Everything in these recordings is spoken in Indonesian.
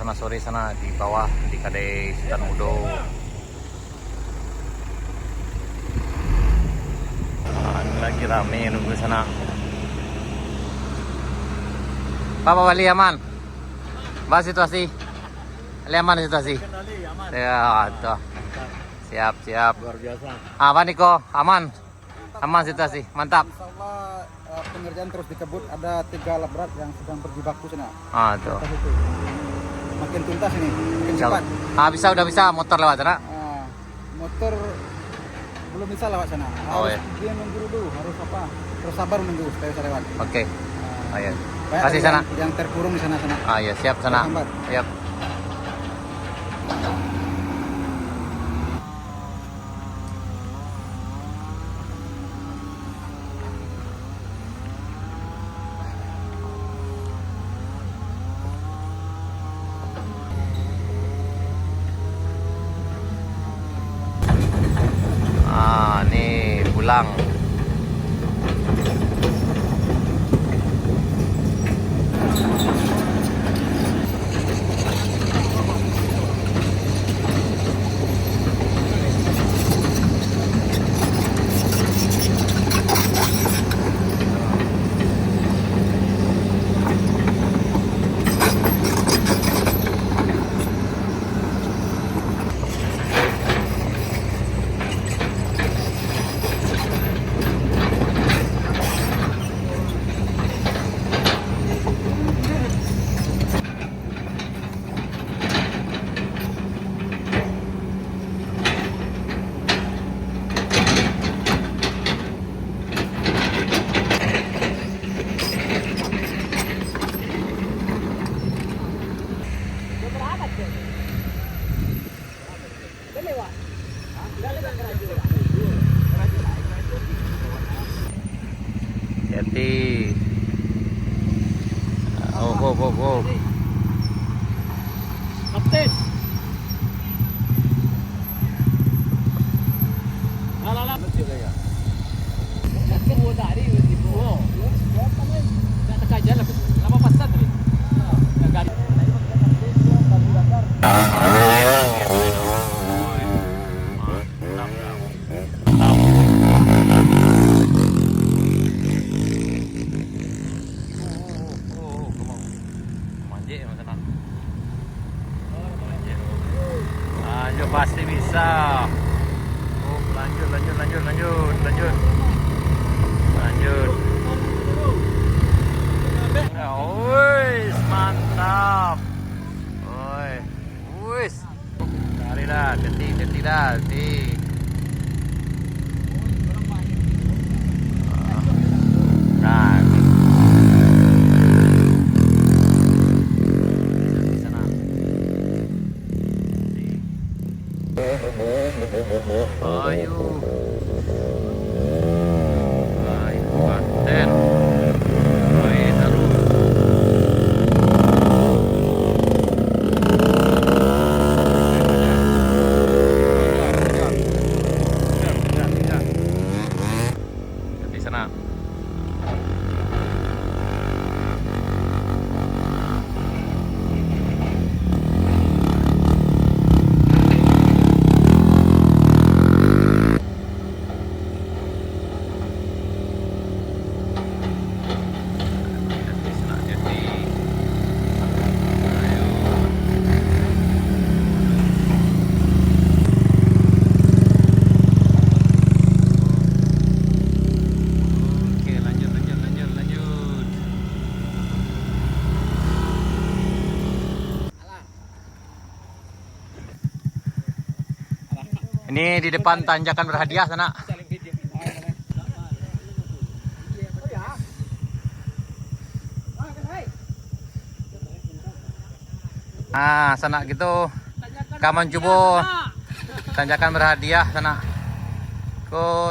sana sore sana di bawah di Kadai Sultan Mudo. Lagi rame nunggu sana. Pak Wali aman? Bahas situasi. Aman situasi. Ya, tuh. Siap. Luar biasa. Apa Niko? Aman? Aman situasi. Mantap. Insyaallah pengerjaan terus dikebut, ada 3 alat berat yang sedang berjibaku sana. Tuh. Makin tuntas ini, makin cepat. Udah bisa motor lewat sana. Motor belum bisa lewat sana. Harus dia nunggu dulu, harus terus sabar menunggu supaya bisa lewat. Oke. Ayo. Banyak Kasih sana. Yang terkurung di sana. Ya, siap sana. Siap. Nih pulang. Hati. Oh. Kapten. Lala. Semua dari itu. Enggak terkaja lah. Lama pasat tadi. Garis. Pasti bisa. Lanjut. Wih, mantap. Wih. Cari dah, detik dah. Nah. Ayo Kapten. Di sana. Ini di depan tanjakan berhadiah sana. Sana gitu. Kaman Jubo. Tanjakan berhadiah sana.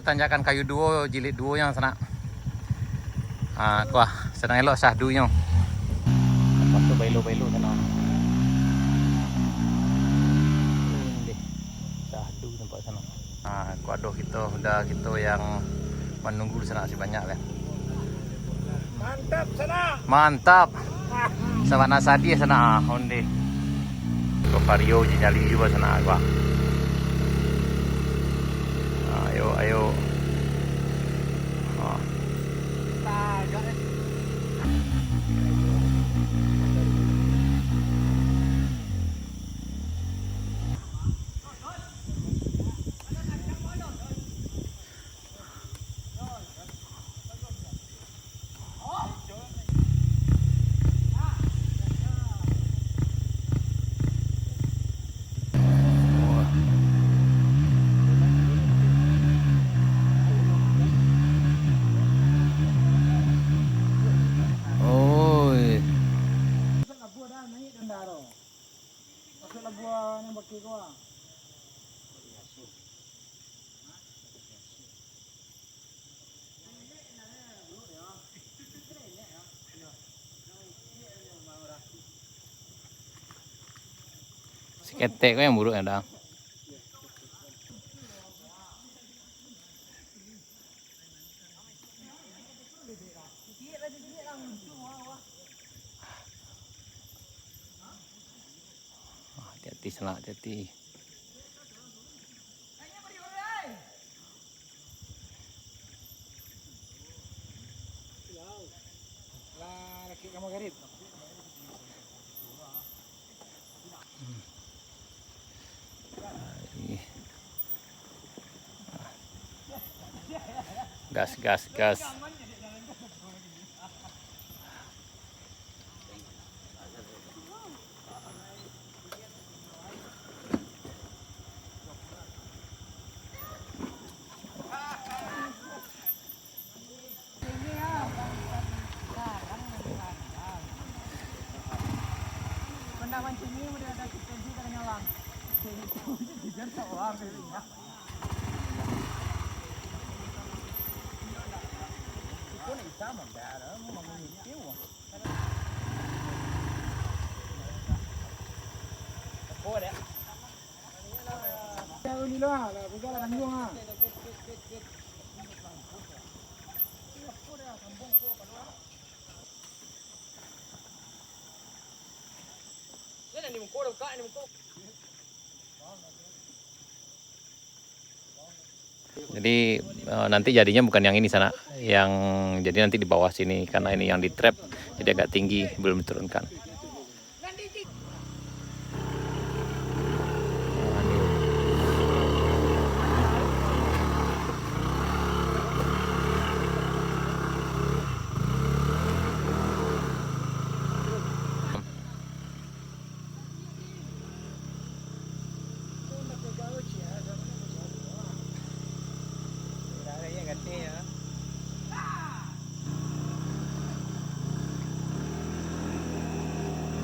Tanjakan kayu duo jilid duo yang sana. Kuah senang elok sahdunya. Lepas tu bailo sana. Sahdu tempat sana. Kuadoh kita udah gitu yang menunggu di sana masih banyak kan. Mantap sana. Mantap. Sabana Sadi sana onde. ke Vario je nyali juga sana gua. Ayo ayo. Oh. Oi. Masuk lah gua ni baki gua. Si ketek kau yang buruk ya dah. Hati-hati sana, hati-hati. Lah laki kamu garit. Gas, gas, gas. Benda macam ni udah ada potensi tak nyalang. Jangan seorang ni. Kau ni sama dah, mau mengikir. Boleh. Tahu ni lah, bukan lah kandung ah. Jadi nanti jadinya bukan yang ini sana, yang jadi nanti di bawah sini karena ini yang di trap jadi agak tinggi belum diturunkan.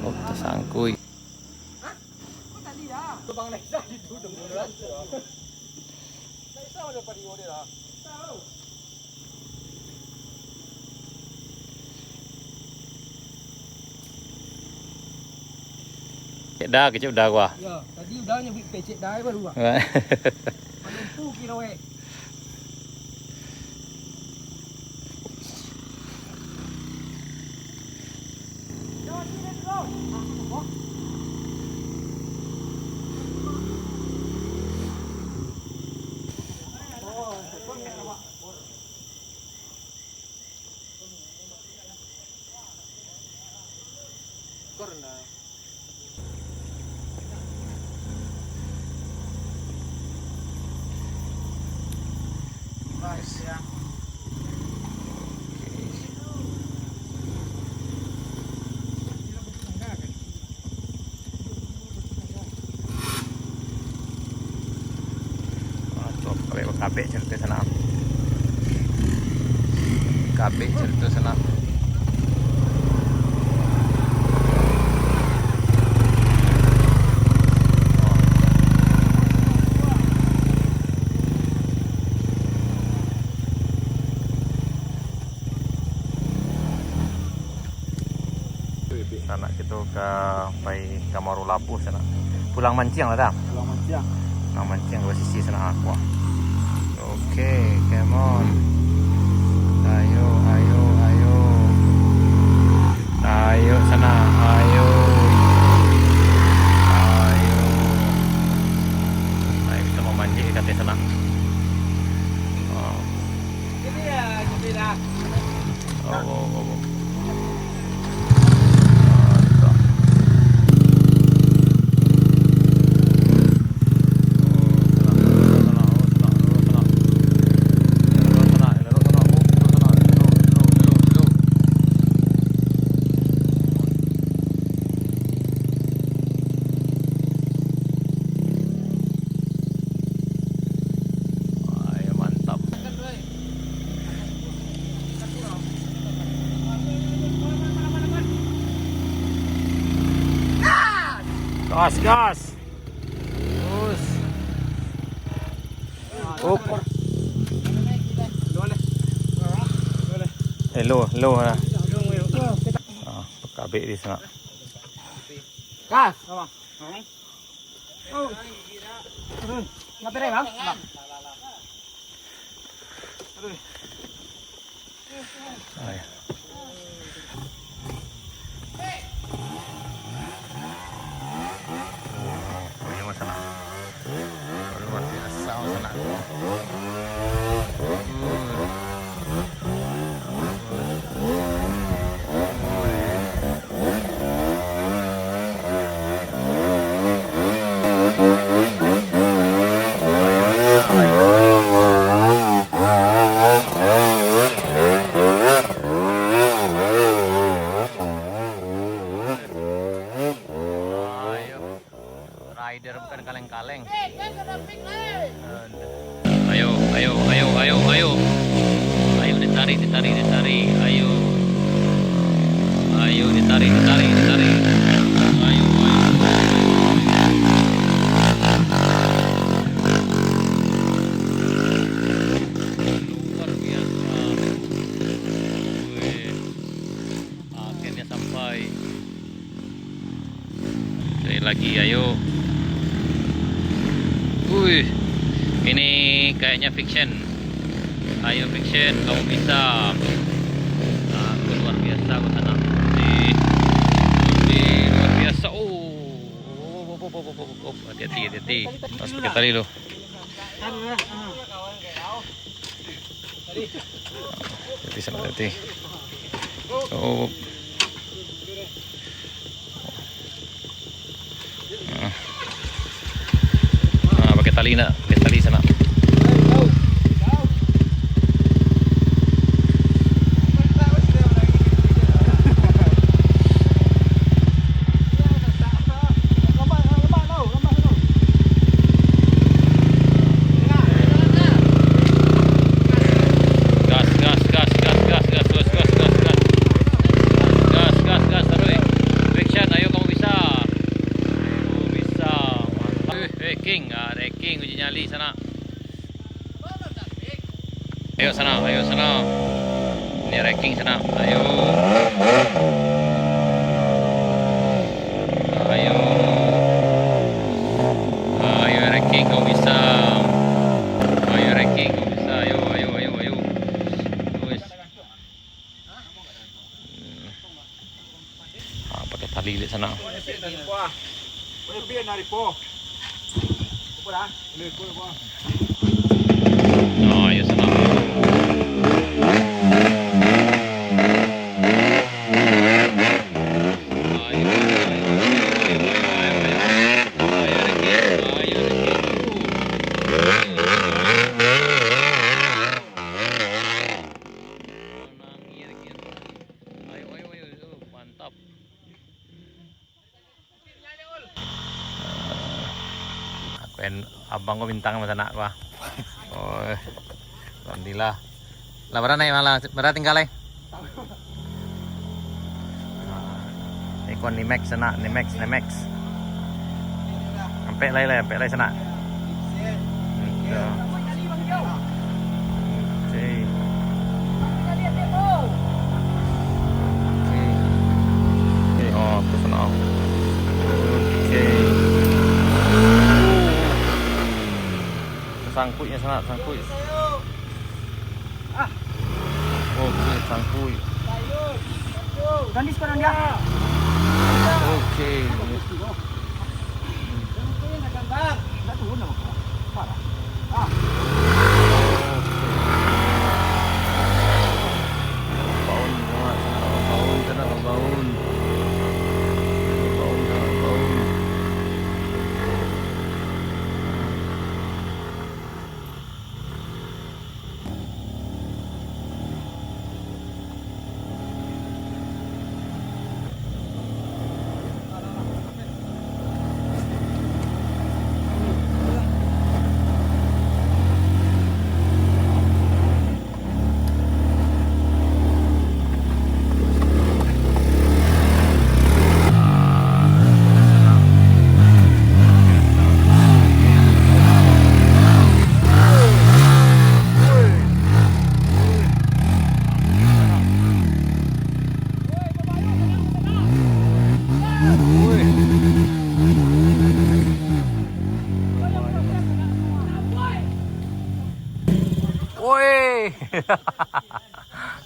Oh, tersangkui. Bang Naisa gitu beneran. Naisa ada Vario dia lah. Tahu. Cek dah, kecil dah gua. Ya, tadi udah nyebut pecek dah baru ah. Mampu kira weh. Corna. Nice ya. Kabeh cerita sana. Kabeh cerita sana. Sana kita ke pai Kamaru Lapu sana. Pulang mancing lah dah. Pulang mancing. Pulang mancing dua sisi sana aqua. Okay, come on. Ayo, ayo, ayo. Ayo sana, ayo. Ayo. Oh. Gas. Terus. Up. Low na. Pagkabi di sana. Gas. Napire bang? Ay. Sana. Luar biasa sana. Rider bukan kaleng-kaleng. Ayo. Ayo ditarik. Ayo ditarik. Ayo. Luar biasa. Wih. Akhirnya sampai. Sekali lagi, ayo. Wih, ini kayaknya fiction. Ayo fiction, kamu bisa. Aku luar biasa ke sana. Luar biasa. Hati-hati. Harus pakai tali loh. Hati sana hati. Oh. Pakai tali sana. Gas terus. Fiction, ayo kamu bisa. Bisa. Mantap. King uji nyali sana. Ayo sana. Ini ranking sana. Ayo ranking kau bisa. Ayo. Terus. Pakai tali di sana. Ayo sana. Mantap. Abang ko bintang sama sana ko. Oh. Alhamdulillah. Lah bara tinggal ikon Nimex sana, Nimex. Sampai lay sana. Oh, personal. Sangkutnya sana, sangkut. Oke, sangkut. Gandis sekarang dia. Oke.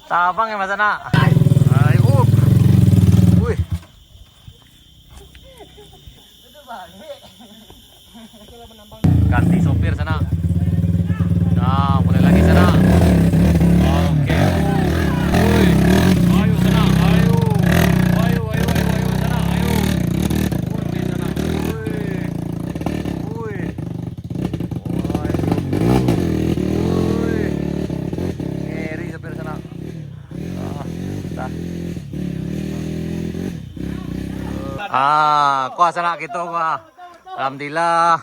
Tabang ya Mas Ana. Ayo. Wih. Ganti sopir sana. Nah, mulai lagi sana. Oke. Wih. Ayo sana, ayo. Ayo sana, ayo. Wih, sana. Wih. Wih. Wih. Ngeri sopir sana. Kuah sana gitu kuah. Alhamdulillah.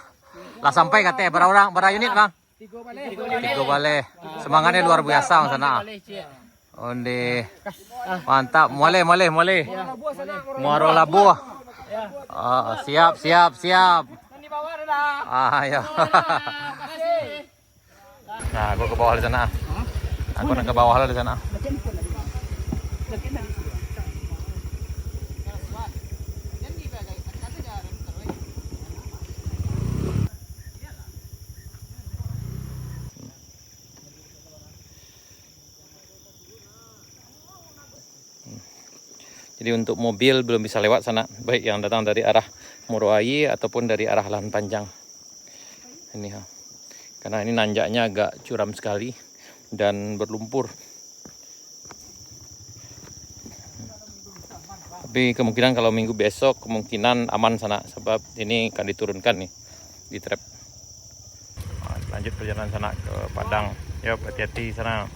Lah sampai katanya berapa unit bang? 3 balik. Semangatnya luar biasa bang sana. Onde. Mantap. Mulai. Muaro labu. Siap. Ayo. Nah, aku ke bawah di sana. Aku nak ke bawah di sana. Jadi untuk mobil belum bisa lewat sana, baik yang datang dari arah Moroayi ataupun dari arah Lahan Panjang. Ini ha. Karena ini nanjaknya agak curam sekali dan berlumpur. Tapi kemungkinan kalau minggu besok kemungkinan aman sana, sebab ini akan diturunkan nih di trap. Lanjut perjalanan sana ke Padang. Yuk, hati-hati sana.